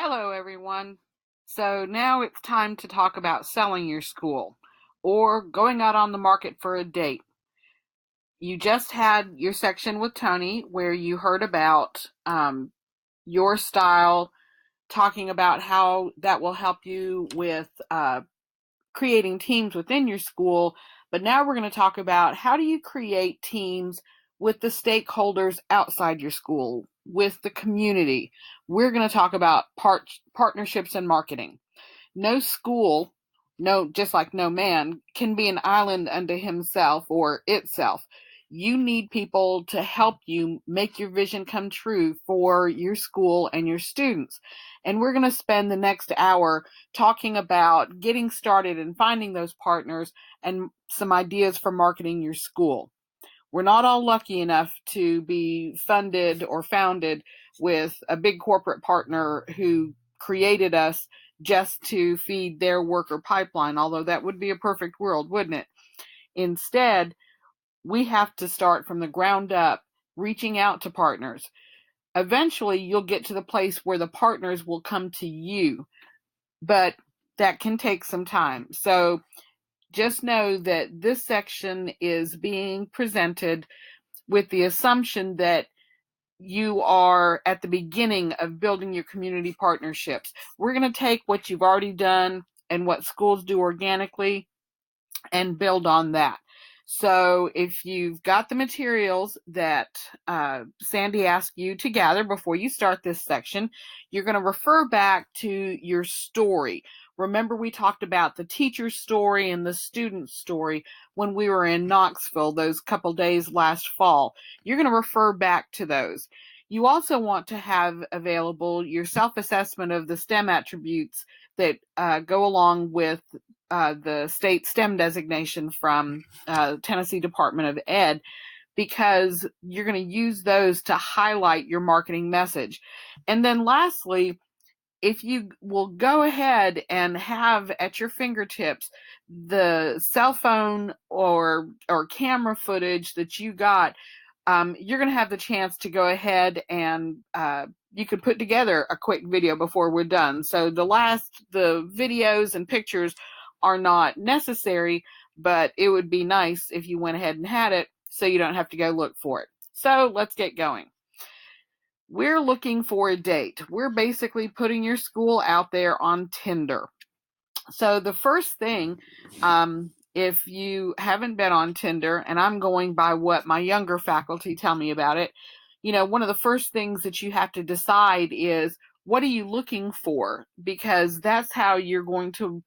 Hello, everyone. So now it's time to talk about selling your school or going out on the market for a date. You just had your section with Tony where you heard about your style, talking about how that will help you with creating teams within your school. But now we're going to talk about how do you create teams with the stakeholders outside your school, with the community. We're going to talk about partnerships and marketing. No school, no, just like no man, can be an island unto himself or itself. You need people to help you make your vision come true for your school and your students. And we're going to spend the next hour talking about getting started and finding those partners and some ideas for marketing your school. We're not all lucky enough to be funded or founded with a big corporate partner who created us just to feed their worker pipeline, although that would be a perfect world, wouldn't it? Instead, we have to start from the ground up, reaching out to partners. Eventually, you'll get to the place where the partners will come to you, but that can take some time. So just know that this section is being presented with the assumption that you are at the beginning of building your community partnerships. We're going to take what you've already done and what schools do organically and build on that. So if you've got the materials that Sandy asked you to gather before you start this section, you're going to refer back to your story. Remember, we talked about the teacher's story and the student's story when we were in Knoxville those couple days last fall. You're going to refer back to those. You also want to have available your self-assessment of the STEM attributes that go along with the state STEM designation from Tennessee Department of Ed, because you're going to use those to highlight your marketing message. And then lastly, if you will go ahead and have at your fingertips the cell phone or camera footage that you got, you're going to have the chance to go ahead and you could put together a quick video before we're done. So the videos and pictures are not necessary, but it would be nice if you went ahead and had it so you don't have to go look for it. So let's get going. We're looking for a date. We're basically putting your school out there on Tinder. So the first thing, if you haven't been on Tinder, and I'm going by what my younger faculty tell me about it, one of the first things that you have to decide is, what are you looking for? Because that's how you're going to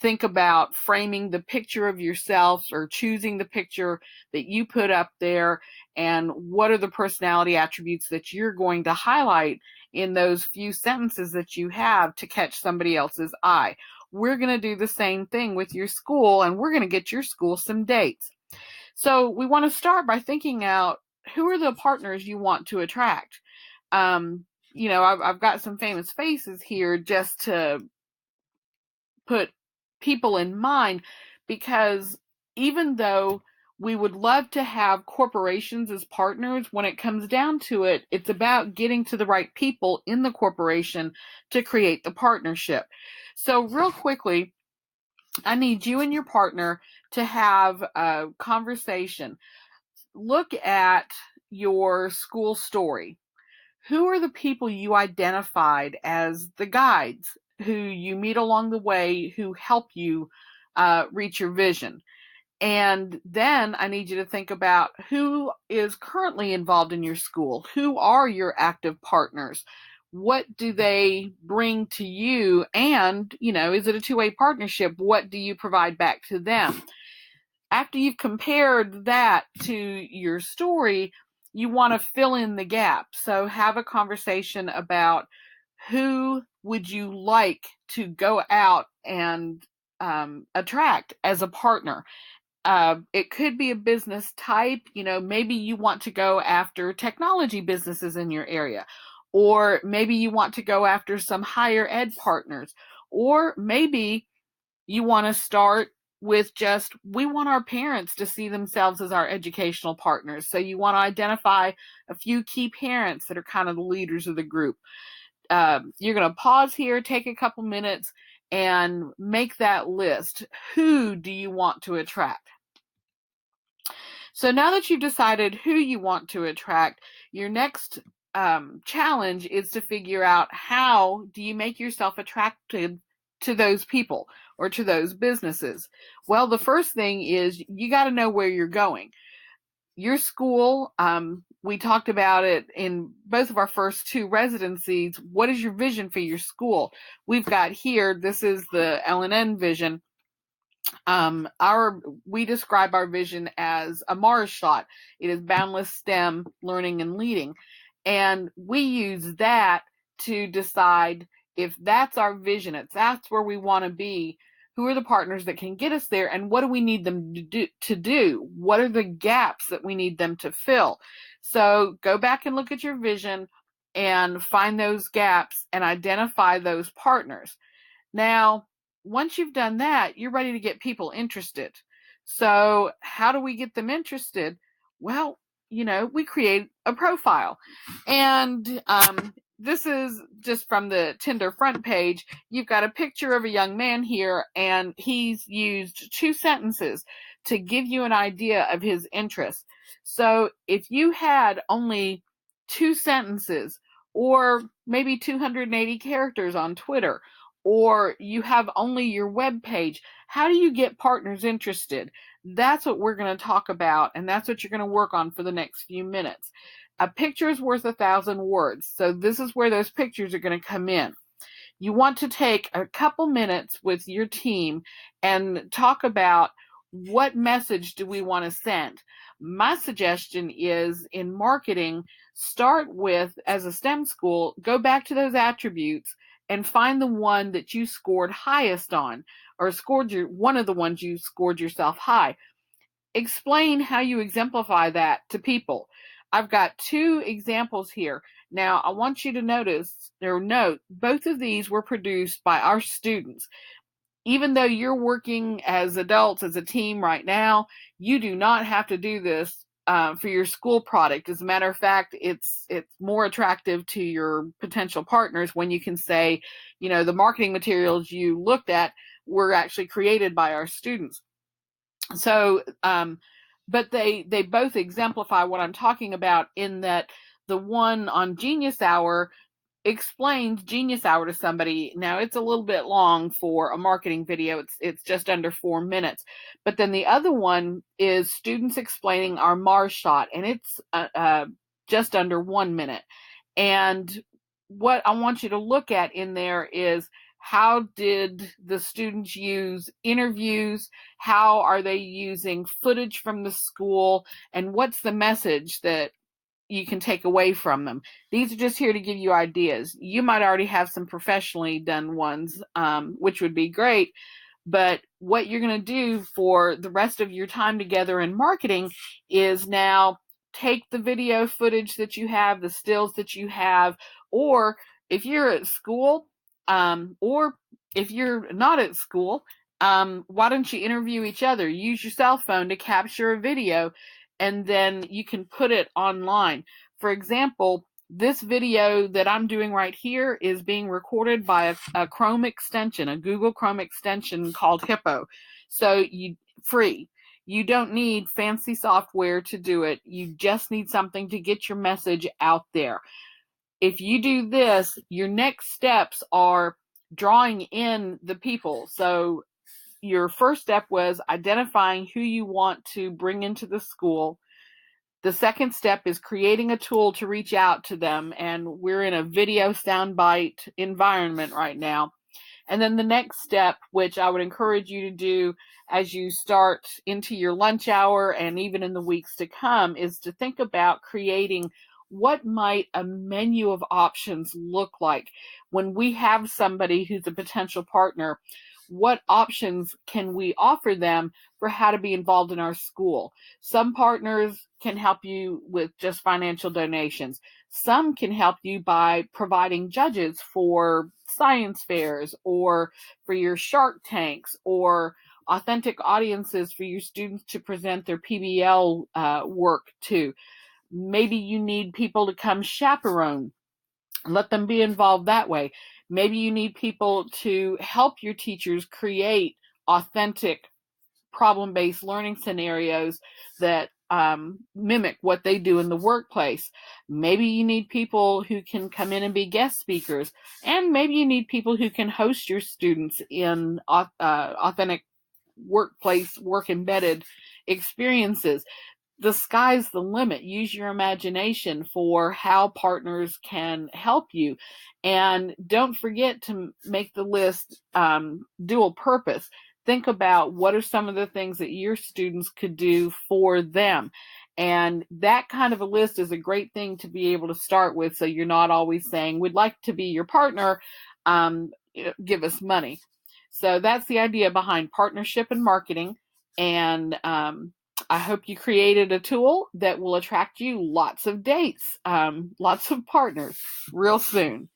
think about framing the picture of yourself or choosing the picture that you put up there, and what are the personality attributes that you're going to highlight in those few sentences that you have to catch somebody else's eye. We're going to do the same thing with your school, and we're going to get your school some dates. So we want to start by thinking out, who are the partners you want to attract? I've got some famous faces here just to put people in mind, because even though we would love to have corporations as partners, when it comes down to it, it's about getting to the right people in the corporation to create the partnership. So real quickly, I need you and your partner to have a conversation. Look at your school story. Who are the people you identified as the guides who you meet along the way, who help you reach your vision? And then I need you to think about who is currently involved in your school. Who are your active partners? What do they bring to you? And, is it a two-way partnership? What do you provide back to them? After you've compared that to your story, you want to fill in the gap. So have a conversation about, who would you like to go out and attract as a partner? It could be a business type. Maybe you want to go after technology businesses in your area, or maybe you want to go after some higher ed partners, or maybe you want to start with just, we want our parents to see themselves as our educational partners. So you want to identify a few key parents that are kind of the leaders of the group. you're going to pause here, take a couple minutes, and make that list. Who do you want to attract? So now that you've decided who you want to attract, your next challenge is to figure out how do you make yourself attractive to those people or to those businesses. Well, the first thing is you got to know where you're going. Your school, we talked about it in both of our first two residencies. What is your vision for your school? We've got here, this is the L&N vision. We describe our vision as a Mars shot. It is boundless STEM learning and leading. And we use that to decide if that's our vision, if that's where we want to be, who are the partners that can get us there, and what do we need them to do? What are the gaps that we need them to fill? So go back and look at your vision and find those gaps and identify those partners. Now, once you've done that, you're ready to get people interested. So how do we get them interested? Well, we create a profile. And this is just from the Tinder front page. You've got a picture of a young man here, and he's used 2 sentences to give you an idea of his interests. So if you had only 2 sentences, or maybe 280 characters on Twitter, or you have only your web page, how do you get partners interested? That's what we're going to talk about, and that's what you're going to work on for the next few minutes. A picture is worth 1,000 words, so this is where those pictures are going to come in. You want to take a couple minutes with your team and talk about what message do we want to send. My suggestion is, in marketing, start with, as a STEM school, go back to those attributes and find the one that you scored highest on, or one of the ones you scored yourself high. Explain how you exemplify that to people. I've got 2 examples here. Now, I want you to note, both of these were produced by our students. Even though you're working as adults, as a team right now, you do not have to do this for your school product. As a matter of fact, it's more attractive to your potential partners when you can say, the marketing materials you looked at were actually created by our students. So, but they both exemplify what I'm talking about, in that the one on Genius Hour explains Genius Hour to somebody. Now, it's a little bit long for a marketing video. It's just under 4 minutes. But then the other one is students explaining our Mars shot, and it's just under 1 minute. And what I want you to look at in there is, how did the students use interviews? How are they using footage from the school? And what's the message that you can take away from them? These are just here to give you ideas. You might already have some professionally done ones, which would be great. But what you're going to do for the rest of your time together in marketing is now take the video footage that you have, the stills that you have, or if you're at school, or if you're not at school, why don't you interview each other? Use your cell phone to capture a video, and then you can put it online. For example, this video that I'm doing right here is being recorded by a Chrome extension, a Google Chrome extension called Hippo. So free. You don't need fancy software to do it. You just need something to get your message out there. If you do this, your next steps are drawing in the people. So your first step was identifying who you want to bring into the school. The second step is creating a tool to reach out to them, and we're in a video soundbite environment right now. And then the next step, which I would encourage you to do as you start into your lunch hour and even in the weeks to come, is to think about creating what might a menu of options look like when we have somebody who's a potential partner. What options can we offer them for how to be involved in our school? Some partners can help you with just financial donations. Some can help you by providing judges for science fairs, or for your Shark Tanks, or authentic audiences for your students to present their PBL work to. Maybe you need people to come chaperone Let them be involved that way. Maybe you need people to help your teachers create authentic problem-based learning scenarios that mimic what they do in the workplace. Maybe you need people who can come in and be guest speakers, and maybe you need people who can host your students in authentic workplace, work embedded experiences. The sky's the limit. Use your imagination for how partners can help you. And don't forget to make the list dual purpose. Think about what are some of the things that your students could do for them. And that kind of a list is a great thing to be able to start with, so you're not always saying, we'd like to be your partner, give us money. So that's the idea behind partnership and marketing. And I hope you created a tool that will attract you lots of dates, lots of partners real soon.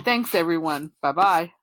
Thanks, everyone. Bye-bye.